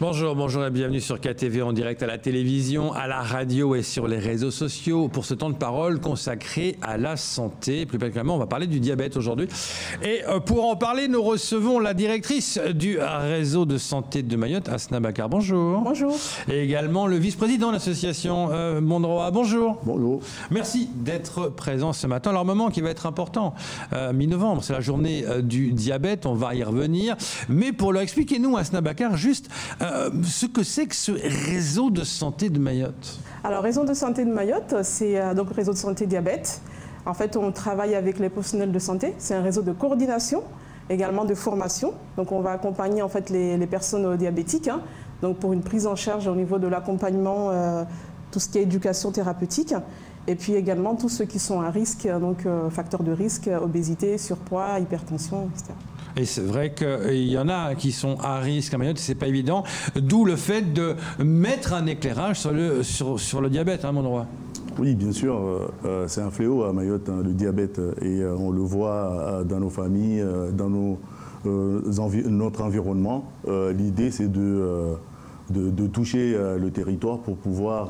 Bonjour, bonjour et bienvenue sur KTV en direct à la télévision, à la radio et sur les réseaux sociaux pour ce temps de parole consacré à la santé. Plus particulièrement, on va parler du diabète aujourd'hui. Et pour en parler, nous recevons la directrice du réseau de santé de Mayotte, Asna Bakar. Bonjour. Bonjour. Et également le vice-président de l'association Mondroa. Bonjour. Bonjour. Merci d'être présent ce matin. Alors, moment qui va être important, mi-novembre, c'est la journée du diabète, on va y revenir. Mais pour leur expliquer, nous, Asna Bakar, juste ce que c'est que ce réseau de santé de Mayotte. Alors, réseau de santé de Mayotte, c'est donc le réseau de santé diabète. En fait, on travaille avec les professionnels de santé. C'est un réseau de coordination, également de formation. Donc, on va accompagner en fait les personnes diabétiques, donc pour une prise en charge au niveau de l'accompagnement, tout ce qui est éducation thérapeutique. Et puis également tous ceux qui sont à risque, donc facteurs de risque, obésité, surpoids, hypertension, etc. Et c'est vrai qu'il y en a qui sont à risque à Mayotte, c'est pas évident. D'où le fait de mettre un éclairage sur le diabète, mon droit. Oui, bien sûr, c'est un fléau à Mayotte, le diabète, et on le voit dans nos familles, dans notre environnement. L'idée, c'est de toucher le territoire pour pouvoir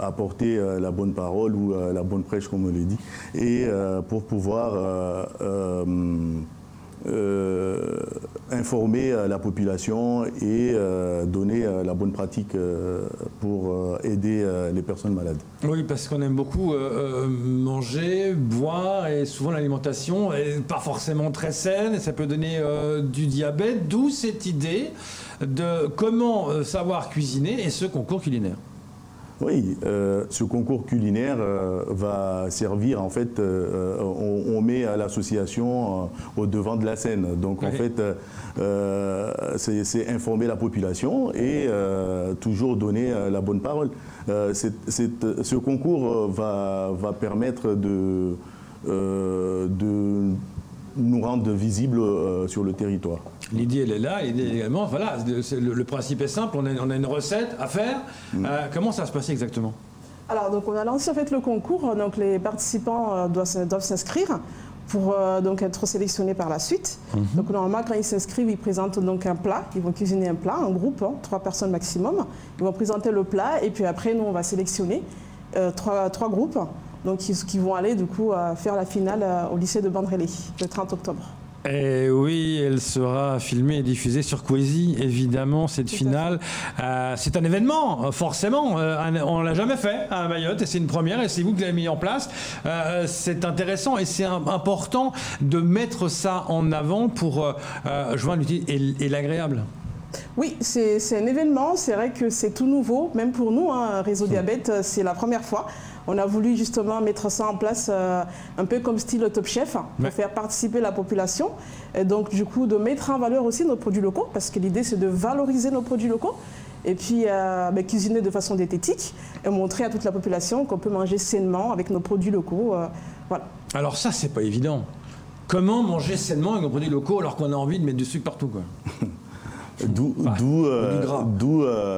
apporter la bonne parole ou la bonne prêche, comme on le dit, et pour pouvoir informer la population et donner la bonne pratique pour aider les personnes malades. Oui, parce qu'on aime beaucoup manger, boire, et souvent l'alimentation n'est pas forcément très saine, et ça peut donner du diabète, d'où cette idée de comment savoir cuisiner et ce concours culinaire. Oui, ce concours culinaire va servir, en fait, on met l'association au devant de la scène. Donc, en fait, c'est informer la population et toujours donner la bonne parole. Ce concours va permettre de nous rendre visibles sur le territoire. L'idée, elle est là. L'idée également, voilà, le principe est simple, on a une recette à faire. Comment ça se passe exactement? Alors, donc, on a lancé en fait le concours. Donc, les participants doivent s'inscrire pour donc être sélectionnés par la suite. Donc, normalement, quand ils s'inscrivent, ils présentent donc un plat. Ils vont cuisiner un plat, en groupe, 3 personnes maximum. Ils vont présenter le plat et puis après, nous, on va sélectionner 3 groupes. Donc, qui vont aller du coup faire la finale au lycée de Bandrélé le 30 octobre. Et oui, elle sera filmée et diffusée sur Kwezi, évidemment, cette finale. C'est un événement, forcément. On ne l'a jamais fait à Mayotte et c'est une première et c'est vous qui l'avez mis en place. C'est intéressant et c'est important de mettre ça en avant pour joindre l'utile et l'agréable. Oui, c'est un événement. C'est vrai que c'est tout nouveau, même pour nous, Réseau Diabète, c'est la première fois. On a voulu justement mettre ça en place un peu comme style Top Chef, pour faire participer la population. Et donc du coup, de mettre en valeur aussi nos produits locaux, parce que l'idée c'est de valoriser nos produits locaux. Et puis cuisiner de façon diététique et montrer à toute la population qu'on peut manger sainement avec nos produits locaux. Voilà. Alors ça, c'est pas évident. Comment manger sainement avec nos produits locaux alors qu'on a envie de mettre du sucre partout, quoi? D'où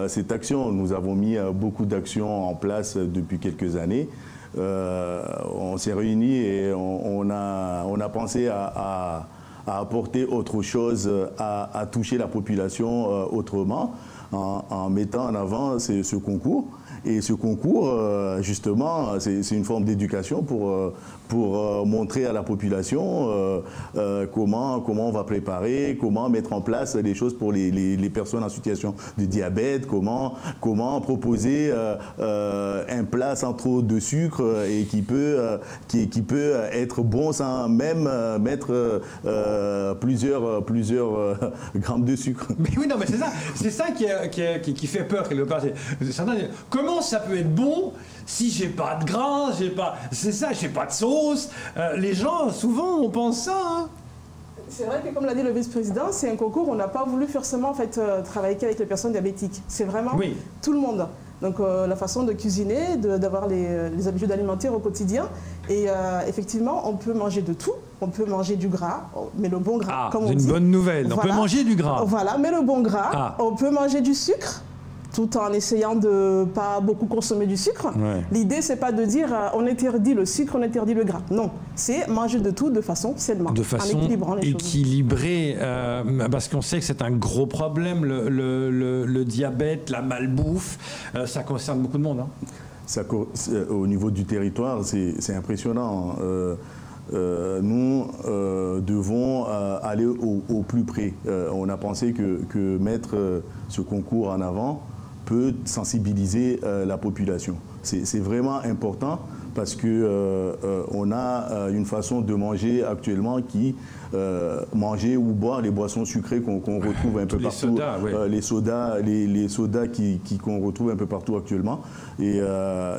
cette action. Nous avons mis beaucoup d'actions en place depuis quelques années. On s'est réunis et on a pensé à apporter autre chose, à toucher la population autrement, en mettant en avant ce concours. Et ce concours, justement, c'est une forme d'éducation pour montrer à la population comment on va préparer, comment mettre en place les choses pour les personnes en situation de diabète, comment proposer un plat sans trop de sucre et qui peut être bon sans même mettre plusieurs grammes de sucre. Mais oui, non, mais c'est ça qui fait peur quelque part. Comment ça peut être bon si j'ai pas de gras, j'ai pas de sauce. Les gens, souvent, on pense ça. C'est vrai que, comme l'a dit le vice-président, c'est un concours, on n'a pas voulu forcément en fait, travailler qu'avec les personnes diabétiques. C'est vraiment tout le monde. Donc la façon de cuisiner, d'avoir les habitudes alimentaires au quotidien. Et effectivement, on peut manger de tout. On peut manger du gras, mais le bon gras, comme on dit. C'est une bonne nouvelle. On peut manger du gras. Voilà, mais le bon gras. On peut manger du sucre. tout en essayant de pas beaucoup consommer du sucre. Ouais. L'idée, c'est pas de dire on interdit le sucre, on interdit le gras. Non, c'est manger de tout de façon sainement, de façon en équilibrant les équilibrée, parce qu'on sait que c'est un gros problème, le diabète, la malbouffe, ça concerne beaucoup de monde. Hein. Au niveau du territoire, c'est impressionnant. Nous devons aller au plus près. On a pensé que mettre ce concours en avant peut sensibiliser la population. C'est vraiment important parce qu'on a une façon de manger actuellement qui manger ou boire les boissons sucrées qu'on retrouve un peu partout, sodas, oui. les sodas qu'on retrouve un peu partout actuellement. Et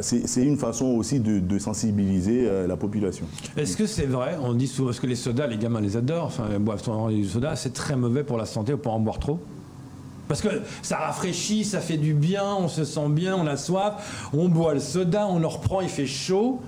c'est une façon aussi de sensibiliser la population. Est-ce que c'est vrai, on dit souvent, parce que les sodas, les gamins les adorent, enfin, ils boivent du soda, c'est très mauvais pour la santé, on peut en boire trop? Parce que ça rafraîchit, ça fait du bien, on se sent bien, on a soif, on boit le soda, on le reprend, il fait chaud,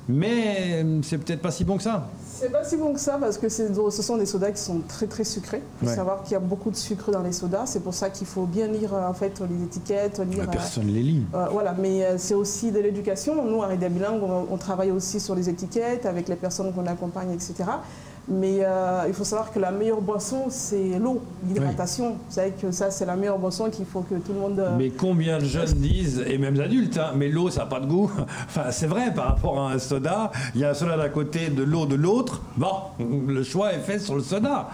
mais c'est peut-être pas si bon que ça. C'est pas si bon que ça parce que ce sont des sodas qui sont très très sucrés. Il faut savoir qu'il y a beaucoup de sucre dans les sodas, c'est pour ça qu'il faut bien lire en fait les étiquettes. Personne ne les lit. Voilà, mais c'est aussi de l'éducation. Nous, à Ridia Bilingue, on travaille aussi sur les étiquettes avec les personnes qu'on accompagne, etc. Mais il faut savoir que la meilleure boisson, c'est l'eau, l'hydratation. Vous savez que ça, c'est la meilleure boisson qu'il faut que tout le monde... Mais combien de jeunes disent, et même adultes, hein, mais l'eau, ça n'a pas de goût. Enfin, c'est vrai, par rapport à un soda, il y a un soda d'un côté, de l'eau de l'autre. Bon, le choix est fait sur le soda.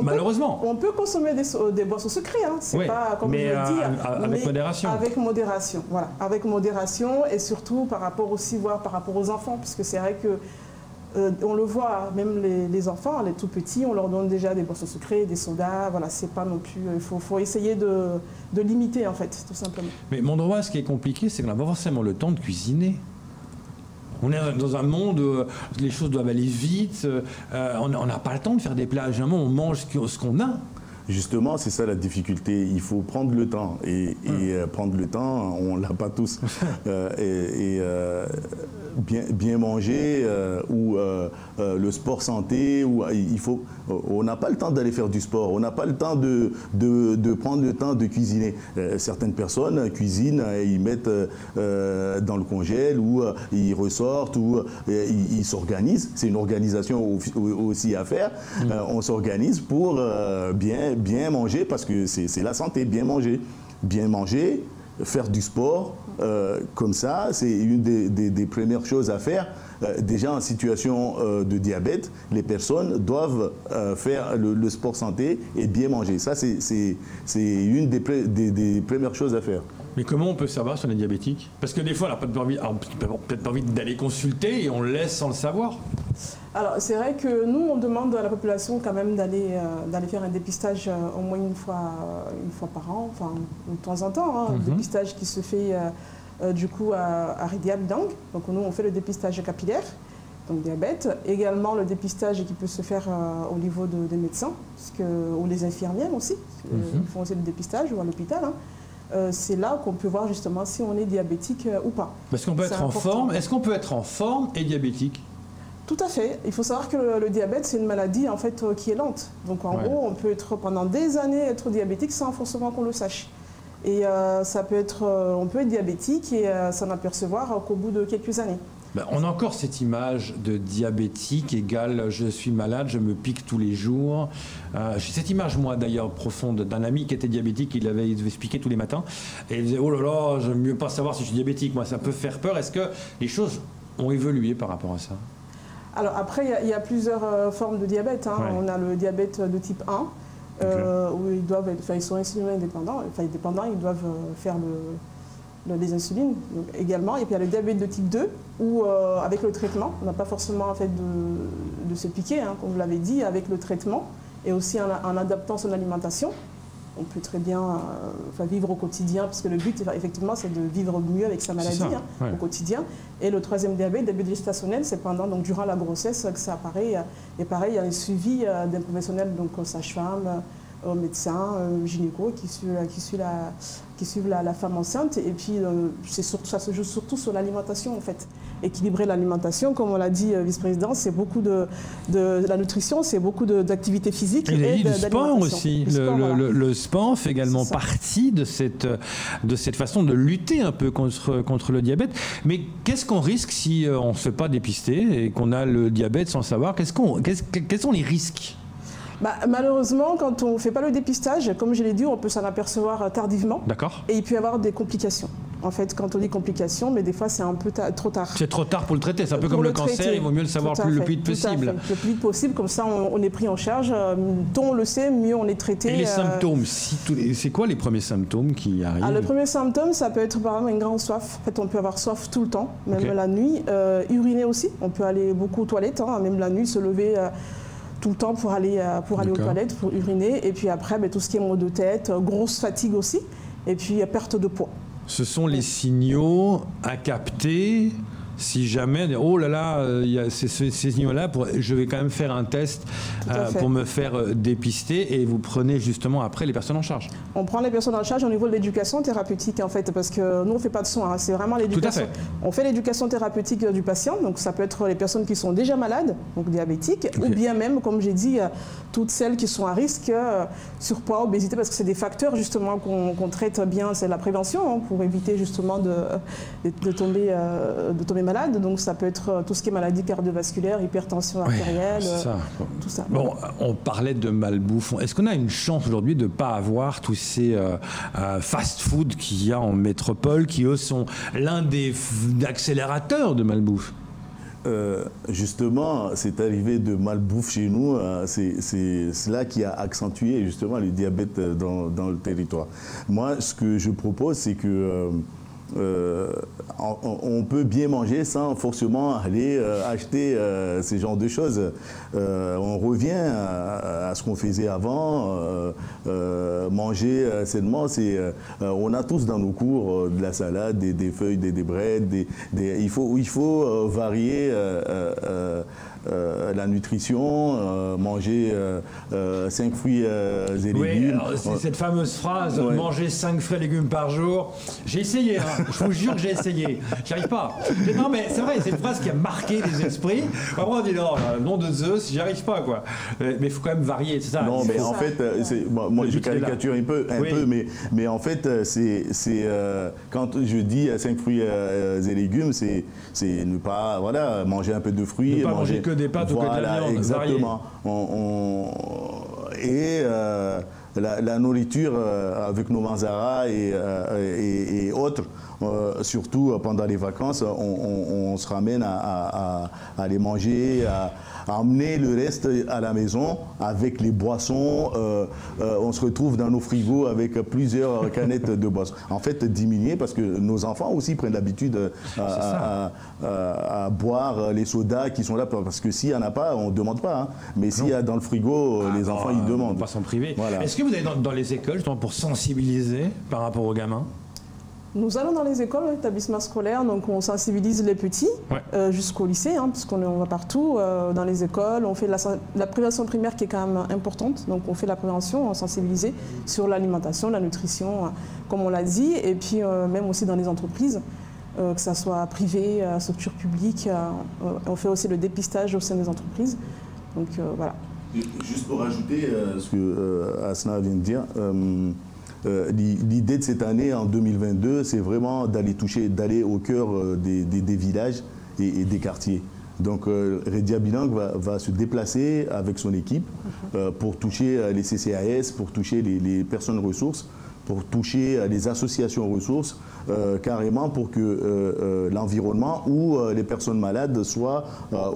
Malheureusement. On peut consommer des boissons sucrées, hein. C'est pas comme je le dis. Avec modération. Avec modération, voilà. Avec modération et surtout par rapport aussi, voir par rapport aux enfants, puisque c'est vrai que on le voit, même les enfants, les tout petits, on leur donne déjà des boissons sucrées, des sodas, voilà, c'est pas non plus... Il faut essayer de limiter, en fait, tout simplement. Mais mon droit, ce qui est compliqué, c'est qu'on n'a pas forcément le temps de cuisiner. On est dans un monde où les choses doivent aller vite, on n'a pas le temps de faire des plats. Généralement, on mange ce qu'on a. Justement, c'est ça la difficulté. Il faut prendre le temps. Et prendre le temps, on ne l'a pas tous. Bien manger ou le sport santé, on n'a pas le temps d'aller faire du sport, on n'a pas le temps de prendre le temps de cuisiner. Certaines personnes cuisinent, ils mettent dans le congèle ou ils ressortent ou ils s'organisent. C'est une organisation aussi à faire. On s'organise pour bien manger parce que c'est la santé, bien manger. Bien manger, faire du sport, comme ça, c'est une des premières choses à faire. Déjà en situation de diabète, les personnes doivent faire le sport santé et bien manger. Ça, c'est une des premières choses à faire. Mais comment on peut savoir si on est diabétique? Parce que des fois, on n'a peut-être pas envie d'aller consulter et on le laisse sans le savoir. Alors, c'est vrai que nous, on demande à la population quand même d'aller faire un dépistage au moins une fois par an, enfin, de temps en temps. Hein, un dépistage qui se fait du coup à Ridia Bilingue. Donc, nous, on fait le dépistage capillaire, donc diabète. Également, le dépistage qui peut se faire au niveau des médecins, ou les infirmières aussi, ils font aussi le dépistage, ou à l'hôpital. Hein. C'est là qu'on peut voir justement si on est diabétique ou pas. Est-ce qu'on peut être en forme? Est-ce qu'on peut être en forme et diabétique? Tout à fait. Il faut savoir que le diabète, c'est une maladie en fait qui est lente. Donc en gros, on peut être pendant des années être diabétique sans forcément qu'on le sache. Et on peut être diabétique et s'en apercevoir qu'au bout de quelques années. On a encore cette image de diabétique égale je suis malade, je me pique tous les jours. J'ai cette image, moi d'ailleurs, profonde d'un ami qui était diabétique, il devait se piquer tous les matins. Et il disait, oh là là, j'aime mieux pas savoir si je suis diabétique, moi ça peut faire peur. Est-ce que les choses ont évolué par rapport à ça? Alors après, il y a plusieurs formes de diabète. Hein. On a le diabète de type 1, où ils sont insulino indépendants, ils doivent faire des insulines également. Et puis il y a le diabète de type 2, où avec le traitement, on n'a pas forcément en fait, de se piquer, hein, comme vous l'avez dit, avec le traitement, et aussi en adaptant son alimentation. On peut très bien vivre au quotidien, parce que le but, effectivement, c'est de vivre mieux avec sa maladie au quotidien. Et le troisième diabète gestationnel, c'est durant la grossesse que ça apparaît. Et pareil, il y a un suivi d'un professionnel, donc sage-femme, aux médecins, gynécos qui suivent la femme enceinte. Et puis, ça se joue surtout sur l'alimentation, en fait. Équilibrer l'alimentation, comme on l'a dit, vice-président, c'est beaucoup de la nutrition, c'est beaucoup d'activités physiques et du sport aussi. Le sport fait également partie de cette façon de lutter un peu contre le diabète. Mais qu'est-ce qu'on risque si on ne se fait pas dépister et qu'on a le diabète sans savoir? Quels sont les risques? Malheureusement, quand on ne fait pas le dépistage, comme je l'ai dit, on peut s'en apercevoir tardivement. D'accord. Et il peut y avoir des complications. En fait, quand on dit complications, mais des fois c'est un peu trop tard. C'est trop tard pour le traiter, c'est un peu comme le cancer, il vaut mieux le savoir le plus vite possible. Le plus vite possible, comme ça on est pris en charge. Tôt on le sait, mieux on est traité. Et les symptômes, c'est quoi les premiers symptômes qui arrivent? Le premier symptôme, ça peut être par exemple une grande soif. En fait, on peut avoir soif tout le temps, même la nuit. Uriner aussi, on peut aller beaucoup aux toilettes, même la nuit, se lever tout le temps pour aller aux toilettes, pour uriner. Et puis après, tout ce qui est maux de tête, grosse fatigue aussi, et puis perte de poids. Ce sont les signaux à capter si jamais, oh là là, il y a ces signaux-là, je vais quand même faire un test pour me faire dépister, et vous prenez justement après les personnes en charge. On prend les personnes en charge au niveau de l'éducation thérapeutique en fait, parce que nous on ne fait pas de soins, c'est vraiment l'éducation. On fait l'éducation thérapeutique du patient, donc ça peut être les personnes qui sont déjà malades, donc diabétiques, ou bien même, comme j'ai dit, toutes celles qui sont à risque, surpoids, obésité, parce que c'est des facteurs justement qu'on traite bien, c'est la prévention, pour éviter justement de tomber malade. Donc ça peut être tout ce qui est maladie cardiovasculaire, hypertension artérielle, tout ça. Bon, on parlait de malbouffe. Est-ce qu'on a une chance aujourd'hui de ne pas avoir tous ces fast-food qu'il y a en métropole, qui eux sont l'un des accélérateurs de malbouffe? Justement, cette arrivée de malbouffe chez nous, c'est cela qui a accentué justement le diabète dans le territoire. Moi, ce que je propose, c'est que on peut bien manger sans forcément aller acheter ces genres de choses. On revient à ce qu'on faisait avant, manger sainement. On a tous dans nos cours de la salade, des feuilles, des breads. Il faut varier la nutrition, manger 5 fruits et légumes. C'est cette fameuse phrase, manger 5 fruits et légumes par jour. J'ai essayé, je vous jure que j'ai essayé. J'y arrive pas. Non mais c'est vrai, c'est une phrase qui a marqué les esprits. Après on dit non, nom de Zeus, j'y arrive pas quoi. Mais il faut quand même varier, c'est ça. Non mais en fait, moi je caricature un peu, mais en fait quand je dis 5 fruits et légumes, c'est ne pas manger un peu de fruits, ne pas manger que des pâtes ou que de la viande. Exactement. La nourriture avec nos manzaras et autres, surtout pendant les vacances, on se ramène à les manger, à emmener le reste à la maison avec les boissons. On se retrouve dans nos frigos avec plusieurs canettes de boissons. En fait, diminuer parce que nos enfants aussi prennent l'habitude à boire les sodas qui sont là, parce que s'il n'y en a pas, on ne demande pas. Mais s'il y a dans le frigo, les enfants, ils demandent. On va pas s'en priver. Voilà. Est-ce que vous allez dans les écoles justement pour sensibiliser par rapport aux gamins? Nous allons dans les écoles, établissements scolaires, donc on sensibilise les petits jusqu'au lycée, puisqu'on va partout dans les écoles. On fait la prévention primaire qui est quand même importante, donc on fait la prévention, on sensibilise sur l'alimentation, la nutrition, comme on l'a dit, et puis même aussi dans les entreprises, que ce soit privé, structure publique, on fait aussi le dépistage au sein des entreprises. Donc voilà. Juste pour ajouter ce que Asna vient de dire, l'idée de cette année, en 2022, c'est vraiment d'aller au cœur des villages et des quartiers. Donc Redia Bilang va se déplacer avec son équipe pour toucher les CCAS, pour toucher les personnes ressources, pour toucher les associations ressources, carrément pour que l'environnement ou les personnes malades soient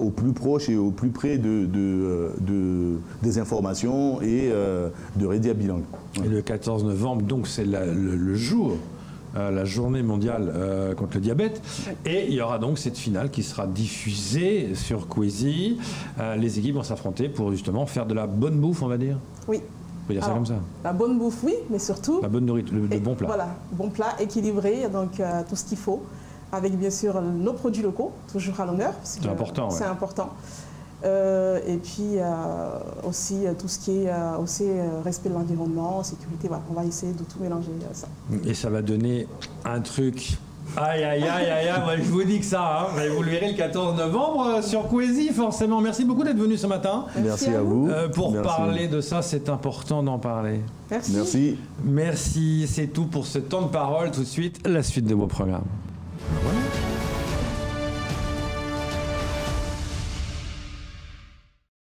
au plus proche et au plus près des informations et de Redia Bilang. Et le 14 novembre, donc c'est le jour, la journée mondiale contre le diabète, et il y aura donc cette finale qui sera diffusée sur Kwezi. Les équipes vont s'affronter pour justement faire de la bonne bouffe, on va dire. Oui. On peut dire ça comme ça. La bonne bouffe, oui, mais surtout... La bonne nourriture, le bon plat. Voilà, bon plat, équilibré, donc tout ce qu'il faut, avec bien sûr nos produits locaux, toujours à l'honneur. C'est important. C'est important. Et puis aussi tout ce qui est aussi respect de l'environnement, sécurité, voilà, on va essayer de tout mélanger ça. Et ça va donner un truc. Aïe, aïe, aïe, aïe, aïe, moi, je vous dis que ça, hein. Vous le verrez le 14 novembre sur Coezy, forcément. Merci beaucoup d'être venu ce matin. Merci à vous. Pour Merci. parler de ça, c'est important d'en parler. Merci. Merci. Merci, c'est tout pour ce temps de parole. Tout de suite, la suite de vos programmes. Voilà.